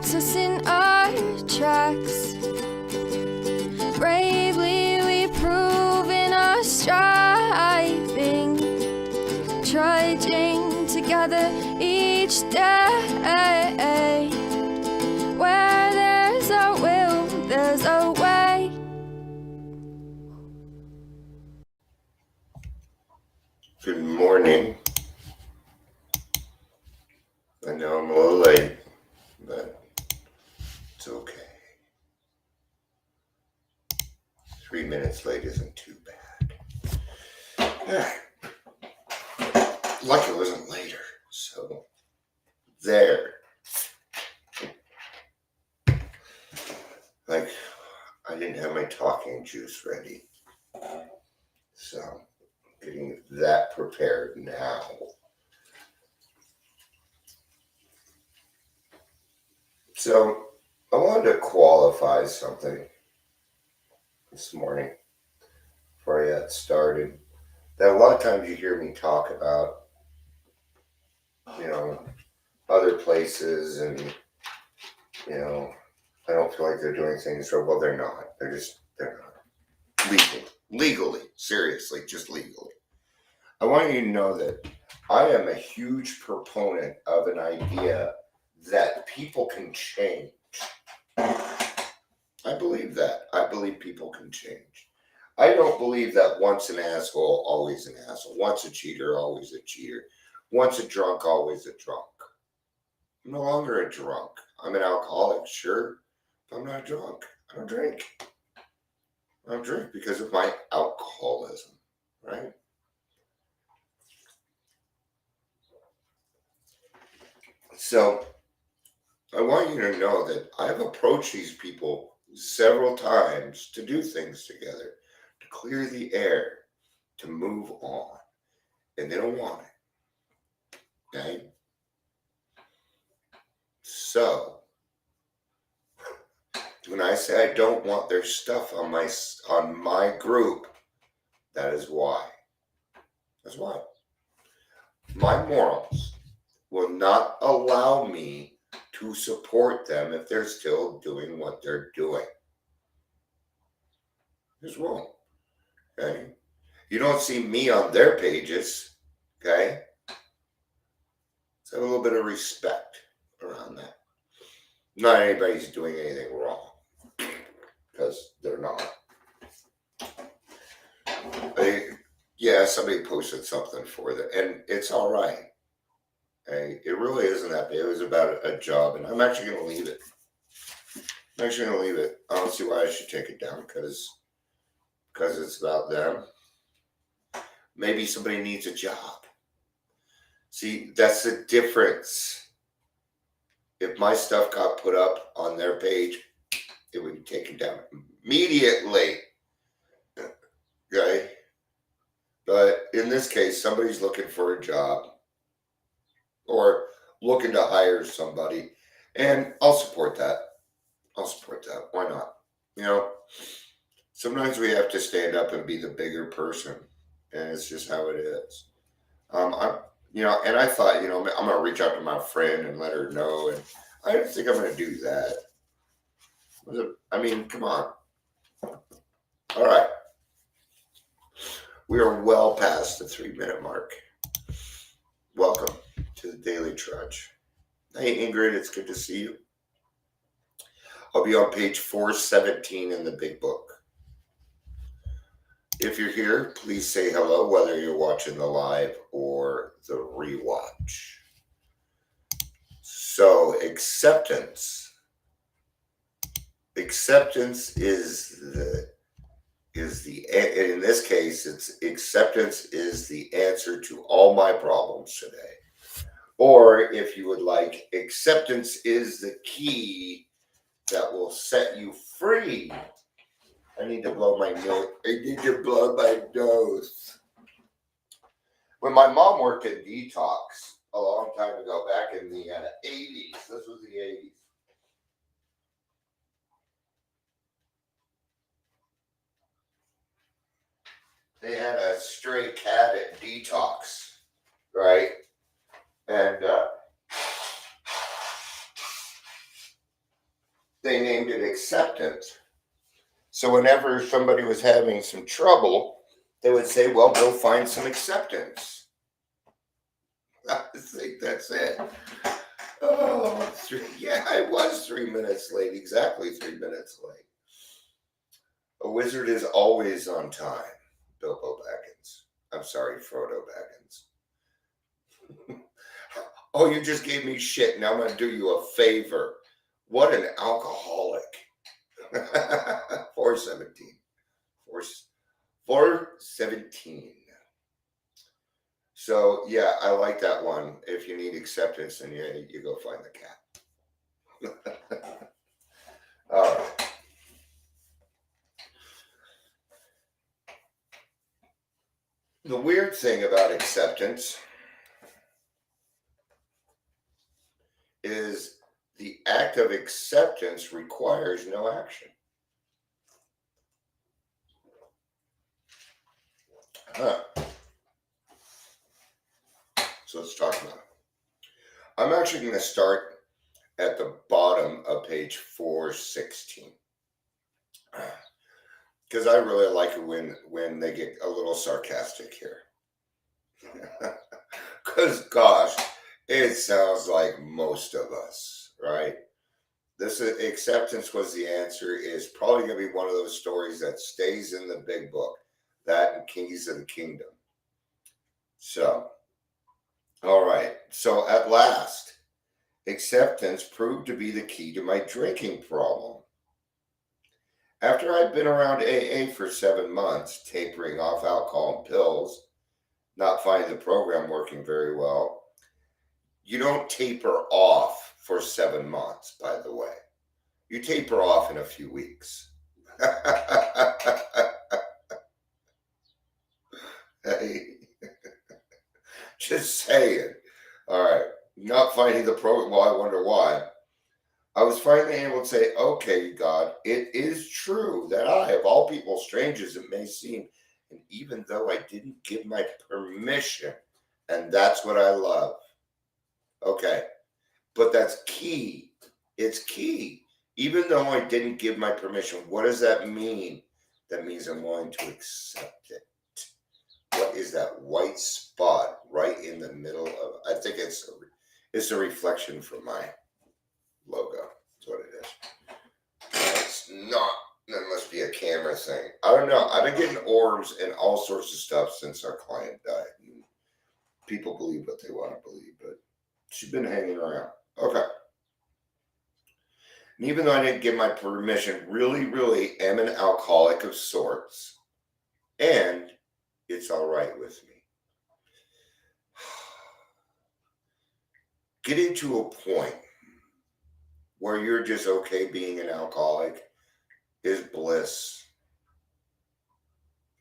stops us in our tracks. Bravely we prove in our striving, trudging together each day. Where there's a will, there's a way. Good morning. I know I'm a little late, but it's okay. 3 minutes late isn't too bad. Lucky it wasn't later, so there. Like, I didn't have my talking juice ready, so getting that prepared now. So I wanted to qualify something this morning before I got started. That a lot of times you hear me talk about, other places and, I don't feel like they're doing things right. Well, they're not. They're not. Legally, seriously, just legally. I want you to know that I am a huge proponent of an idea that people can change. I believe that. I believe people can change. I don't believe that once an asshole, always an asshole. Once a cheater, always a cheater. Once a drunk, always a drunk. I'm no longer a drunk. I'm an alcoholic, sure, but I'm not drunk. I don't drink. I don't drink because of my alcoholism, right? So I want you to know that I've approached these people several times to do things together, to clear the air, to move on, and they don't want it. Okay? So when I say I don't want their stuff on my group, that is why. That's why. My morals will not allow me to support them if they're still doing what they're doing. Just won't. Okay? You don't see me on their pages. Okay? So have a little bit of respect around that. Not anybody's doing anything wrong, because they're not. Somebody posted something for them, and it's all right. Okay? It really isn't that big. It was about a job, and I'm actually going to leave it. I don't see why I should take it down, because it's about them. Maybe somebody needs a job. See, that's the difference. If my stuff got put up on their page, it would be taken down immediately. Okay? But in this case, somebody's looking for a job or looking to hire somebody, and I'll support that. Why not? Sometimes we have to stand up and be the bigger person, and it's just how it is. And I thought, I'm going to reach out to my friend and let her know, and I don't think I'm going to do that. I mean, come on. All right. We are well past the 3-minute mark. Welcome to the Daily Trudge. Hey, Ingrid, it's good to see you. I'll be on page 417 in the big book. If you're here, please say hello, whether you're watching the live or the rewatch. So, acceptance. Acceptance in this case, acceptance is the answer to all my problems today. Or if you would like, acceptance is the key that will set you free. I need to blow my nose. When my mom worked at Detox a long time ago, back in the 80s, this was the 80s. They had a stray cat at Detox, right? And they named it acceptance. So whenever somebody was having some trouble, they would say, well, go find some acceptance. I think that's it. Oh, yeah, I was 3 minutes late. Exactly 3 minutes late. A wizard is always on time, Bilbo Baggins. I'm sorry, Frodo Baggins. Oh, you just gave me shit. Now I'm going to do you a favor. What an alcoholic. 417. 417. So, yeah, I like that one. If you need acceptance, then you go find the cat. All right. The weird thing about acceptance is the act of acceptance requires no action. Huh. So let's talk about it. I'm actually going to start at the bottom of page 416. Because I really like it when they get a little sarcastic here. Because, gosh, it sounds like most of us, right? This acceptance was the answer is probably going to be one of those stories that stays in the big book. That and Keys of the Kingdom. So, all right. So at last, acceptance proved to be the key to my drinking problem. After I'd been around AA for 7 months, tapering off alcohol and pills, not finding the program working very well. You don't taper off for 7 months, by the way. You taper off in a few weeks. Hey, just saying. All right, not finding the program. Well, I wonder why. I was finally able to say, okay, God, it is true that I, of all people, strange as it may seem, and even though I didn't give my permission, and that's what I love. Okay, but that's key. It's key. Even though I didn't give my permission, what does that mean? That means I'm willing to accept it. What is that white spot right in the middle of? I think it's a reflection from my logo. That's what it is. It's not. That must be a camera thing. I don't know. I've been getting orbs and all sorts of stuff since our client died. And people believe what they want to believe, but she's been hanging around. Okay. And even though I didn't give my permission, really am an alcoholic of sorts. And it's all right with me. Getting to a point where you're just okay being an alcoholic is bliss.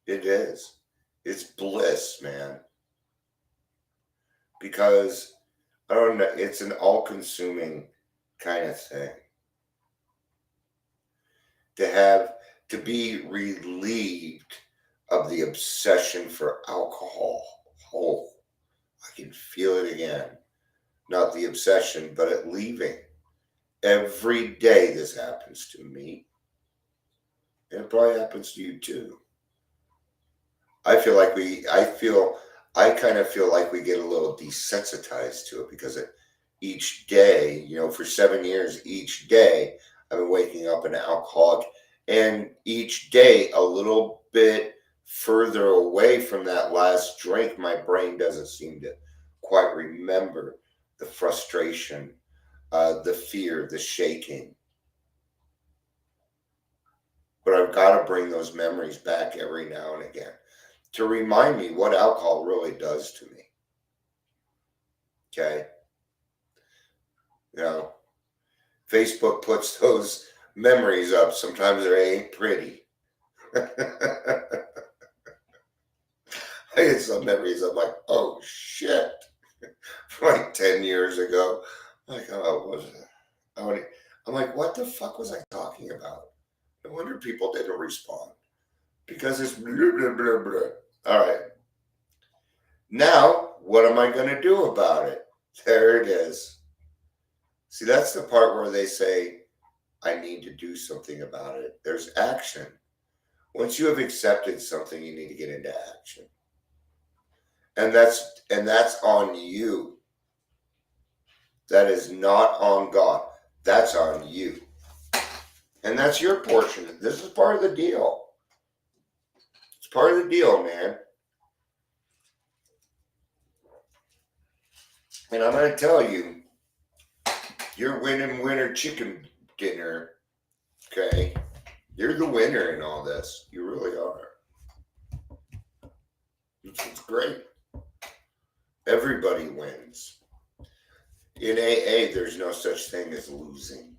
It is. It's bliss, man. Because, I don't know, it's an all-consuming kind of thing. To be relieved of the obsession for alcohol. Oh, I can feel it again. Not the obsession, but at leaving. Every day this happens to me. And it probably happens to you too. I kind of feel like we get a little desensitized to it because each day, for 7 years, each day I've been waking up an alcoholic, and each day a little bit further away from that last drink, my brain doesn't seem to quite remember the frustration, the fear, the shaking. But I've got to bring those memories back every now and again to remind me what alcohol really does to me. Okay? Facebook puts those memories up. Sometimes they ain't pretty. I get some memories. I'm like, oh shit. Like 10 years ago. Like, oh, what was it? I'm like, what the fuck was I talking about? No wonder people didn't respond. Because it's blah, blah, blah, blah. All right. Now, what am I going to do about it? There it is. See, that's the part where they say, I need to do something about it. There's action. Once you have accepted something, you need to get into action. And that's on you. That is not on God. That's on you. And that's your portion. This is part of the deal. It's part of the deal, man. And I'm going to tell you, you're winning winner chicken dinner. Okay? You're the winner in all this. You really are. It's great. Everybody wins. In AA, there's no such thing as losing.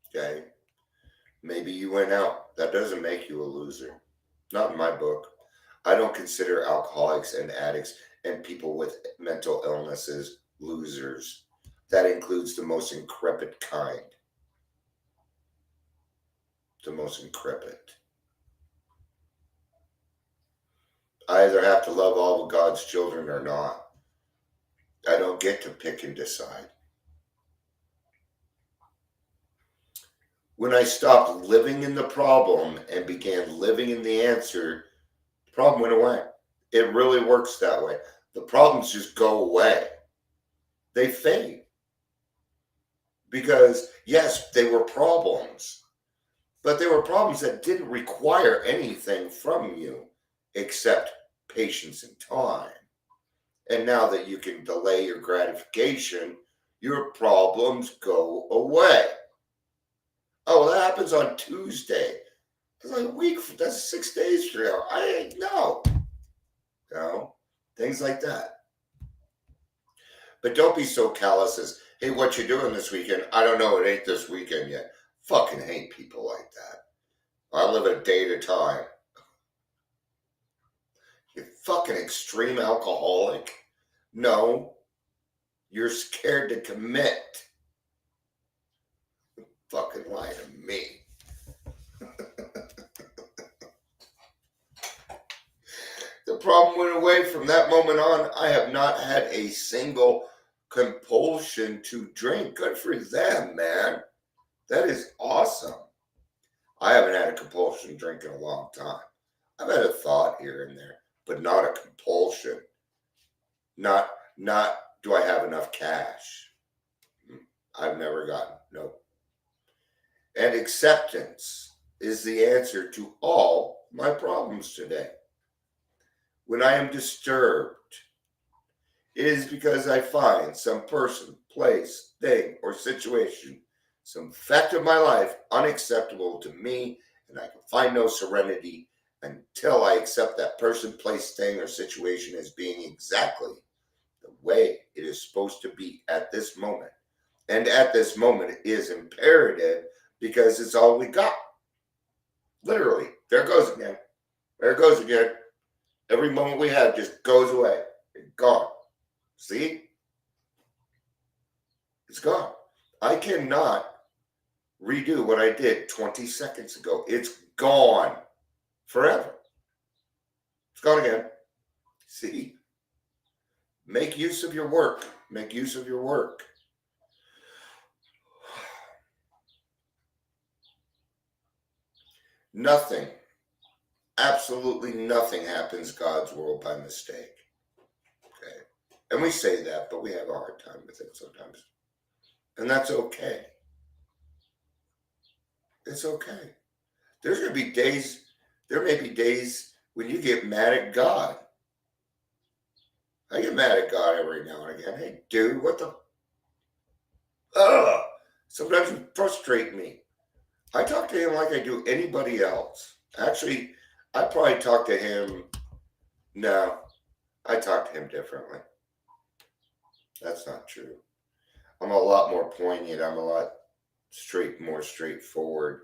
Okay? Maybe you went out. That doesn't make you a loser. Not in my book. I don't consider alcoholics and addicts and people with mental illnesses losers. That includes the most increpid kind. The most increpid. I either have to love all of God's children or not. I don't get to pick and decide. When I stopped living in the problem and began living in the answer, the problem went away. It really works that way. The problems just go away. They fade. Because, yes, they were problems. But they were problems that didn't require anything from you except patience and time. And now that you can delay your gratification, your problems go away. Oh, that happens on Tuesday. It's like a week. That's 6 days from now. I ain't know. You know, things like that. But don't be so callous as, hey, what you doing this weekend? I don't know. It ain't this weekend yet. Fucking hate people like that. I live a day at a time. You fucking extreme alcoholic. No, you're scared to commit. Fucking lie to me. The problem went away from that moment on. I have not had a single compulsion to drink. Good for them, man. That is awesome. I haven't had a compulsion to drink in a long time. I've had a thought here and there, but not a compulsion. Not do I have enough cash? I've never gotten, nope. And acceptance is the answer to all my problems today. When I am disturbed, it is because I find some person, place, thing, or situation, some fact of my life unacceptable to me, and I can find no serenity until I accept that person, place, thing, or situation as being exactly the way it is supposed to be at this moment. And at this moment, it is imperative because it's all we got. Literally, there it goes again. There it goes again. Every moment we have just goes away. It's gone. See? It's gone. I cannot redo what I did 20 seconds ago. It's gone forever. It's gone again. See? Make use of your work. Make use of your work. Nothing, absolutely nothing happens God's world by mistake. Okay? And we say that, but we have a hard time with it sometimes. And that's okay. It's okay. There's going to be days, there may be days when you get mad at God. I get mad at God every now and again. Hey, dude, what the? Ugh! Sometimes you frustrate me. I talk to him like I do anybody else. Actually, I probably talk to him. No, I talk to him differently. That's not true. I'm a lot more poignant. I'm a lot more straightforward.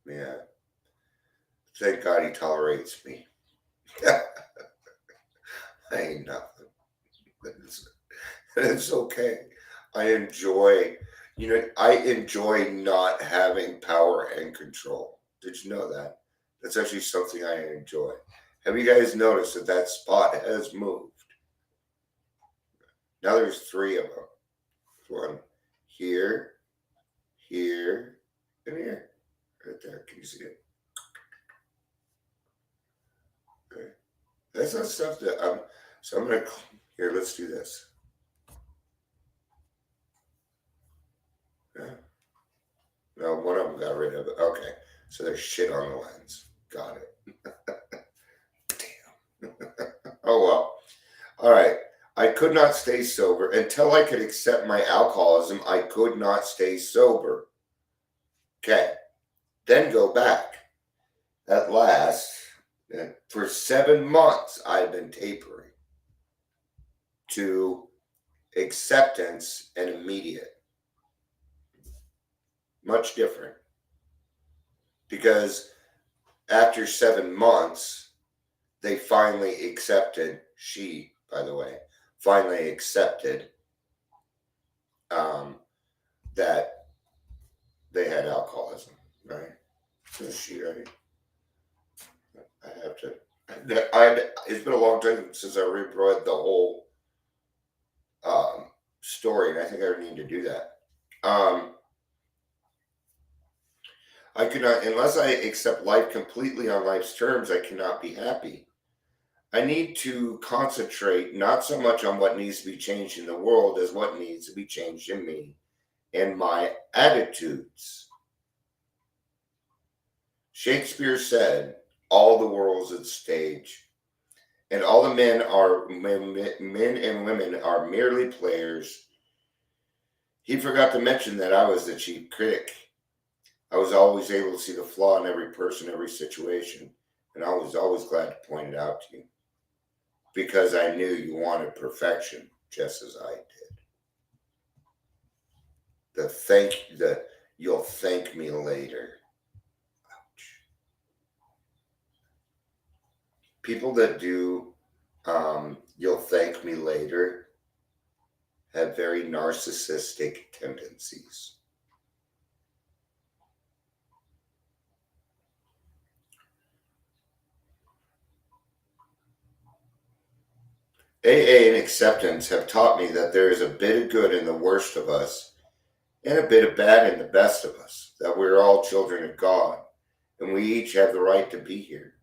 Yeah. Thank God he tolerates me. I ain't nothing. It's okay. I enjoy not having power and control. Did you know that? That's actually something I enjoy. Have you guys noticed that spot has moved? Now there's 3 of them. one here, here, and here. Right there. Can you see it? Okay. That's not stuff that so I'm gonna, here, let's do this. Yeah. No, one of them got rid of it. Okay. So there's shit on the lens. Got it. Damn. Oh well. All right. I could not stay sober until I could accept my alcoholism. I could not stay sober. Okay. Then go back. At last, for 7 months, I've been tapering to acceptance and immediate. Much different. Because after 7 months, they finally accepted, she, by the way, finally accepted that they had alcoholism, right? Is she right? I have to. It's been a long time since I read the whole story, and I think I need to do that. I could not, unless I accept life completely on life's terms, I cannot be happy. I need to concentrate not so much on what needs to be changed in the world as what needs to be changed in me and my attitudes. Shakespeare said, all the world's at stage, and all the men and women are merely players. He forgot to mention that I was the chief critic. I was always able to see the flaw in every person, every situation, and I was always glad to point it out to you because I knew you wanted perfection just as I did. You'll thank me later. Ouch. People that do you'll thank me later have very narcissistic tendencies. AA and acceptance have taught me that there is a bit of good in the worst of us and a bit of bad in the best of us, that we're all children of God and we each have the right to be here.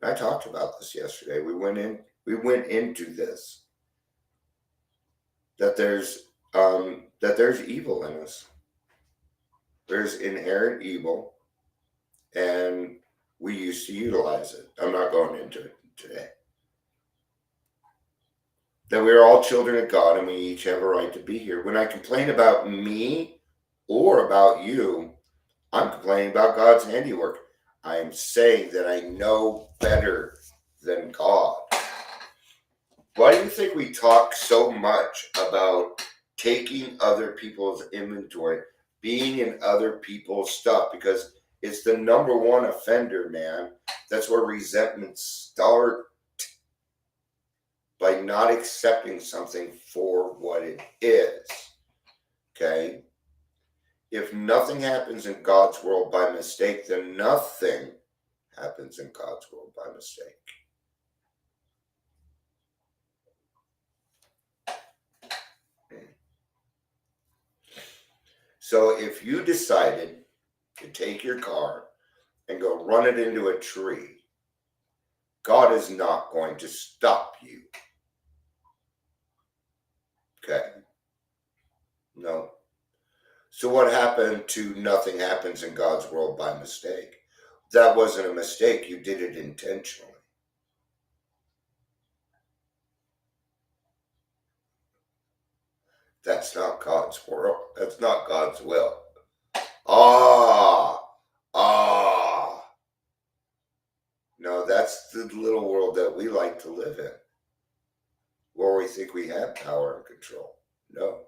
And I talked about this yesterday. We went into this, that there's evil in us. There's inherent evil, and we used to utilize it. I'm not going into it today. That we're all children of God and we each have a right to be here. When I complain about me or about you, I'm complaining about God's handiwork. I am saying that I know better than God. Why do you think we talk so much about taking other people's inventory, being in other people's stuff? Because it's the number one offender, man. That's where resentments start. By not accepting something for what it is. Okay? If nothing happens in God's world by mistake, then nothing happens in God's world by mistake. So if you decided to take your car and go run it into a tree, God is not going to stop you. Okay. No. So what happened to nothing happens in God's world by mistake? That wasn't a mistake. You did it intentionally. That's not God's world. That's not God's will. No, that's the little world that we like to live in, where we think we have power and control. No.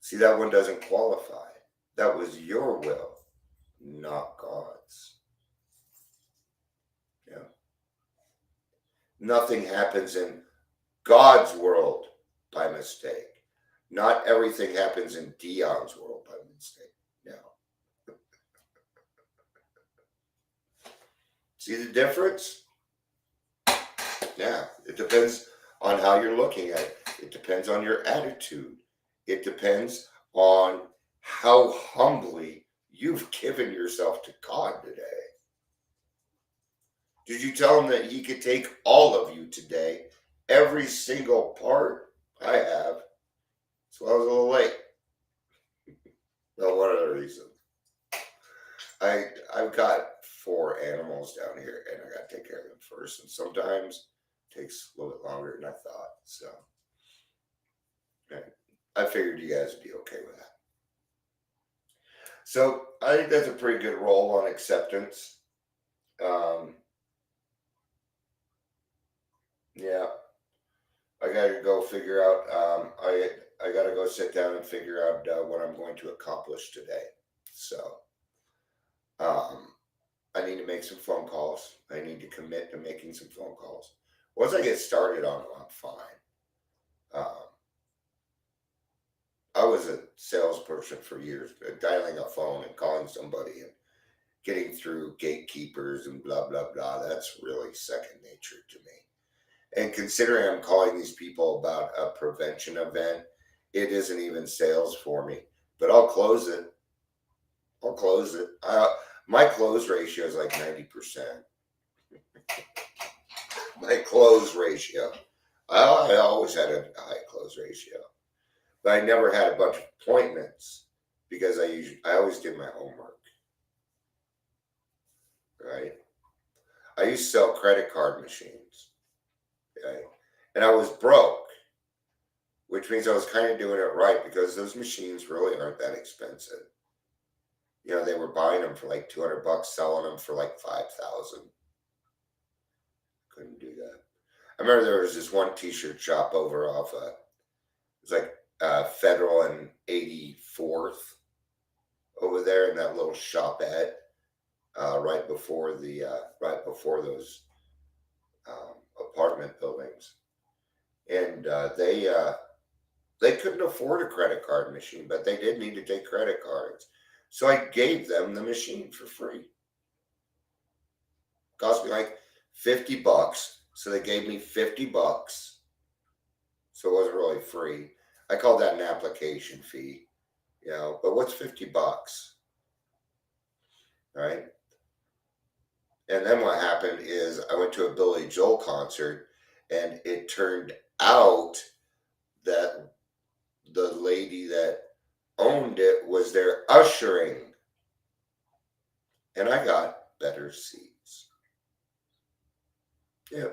See, that one doesn't qualify. That was your will, not God's. Yeah. Nothing happens in God's world by mistake. Not everything happens in Dion's world by mistake. No. See the difference? Yeah, it depends on how you're looking at it. It depends on your attitude. It depends on how humbly you've given yourself to God today. Did you tell him that he could take all of you today? Every single part? I have. So I was a little late. Well, one other reason. I've got 4 animals down here, and I got to take care of them first. And sometimes it takes a little bit longer than I thought. So I figured you guys would be okay with that. So I think that's a pretty good roll on acceptance. Yeah, I got to go figure out. I got to go sit down and figure out what I'm going to accomplish today. So I need to make some phone calls. I need to commit to making some phone calls. Once I get started on them, I'm fine. I was a salesperson for years, dialing a phone and calling somebody and getting through gatekeepers and blah, blah, blah. That's really second nature to me. And considering I'm calling these people about a prevention event, it isn't even sales for me. But I'll close it. I'll close it. My close ratio is like 90%. My close ratio. I always had a high close ratio. But I never had a bunch of appointments because I always did my homework. Right? I used to sell credit card machines. Okay? And I was broke, which means I was kind of doing it right because those machines really aren't that expensive. They were buying them for like $200, selling them for like 5,000. Couldn't do that. I remember there was this one T-shirt shop over off it was like Federal and 84th over there in that little shopette right before those apartment buildings, and they couldn't afford a credit card machine, but they did need to take credit cards, so I gave them the machine for free. Cost me like $50, so they gave me $50. So it wasn't really free. I called that an application fee, but what's $50? Right? And then what happened is I went to a Billy Joel concert, and it turned out that the lady that owned it was there ushering, and I got better seats. Yeah.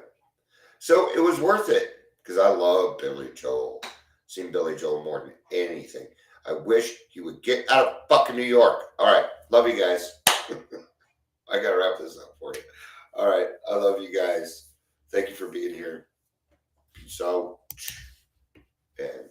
So it was worth it because I love Billy Joel. Seen Billy Joel more than anything. I wish he would get out of fucking New York. All right. Love you guys. I got to wrap this up for you. All right. I love you guys. Thank you for being here. Peace out. And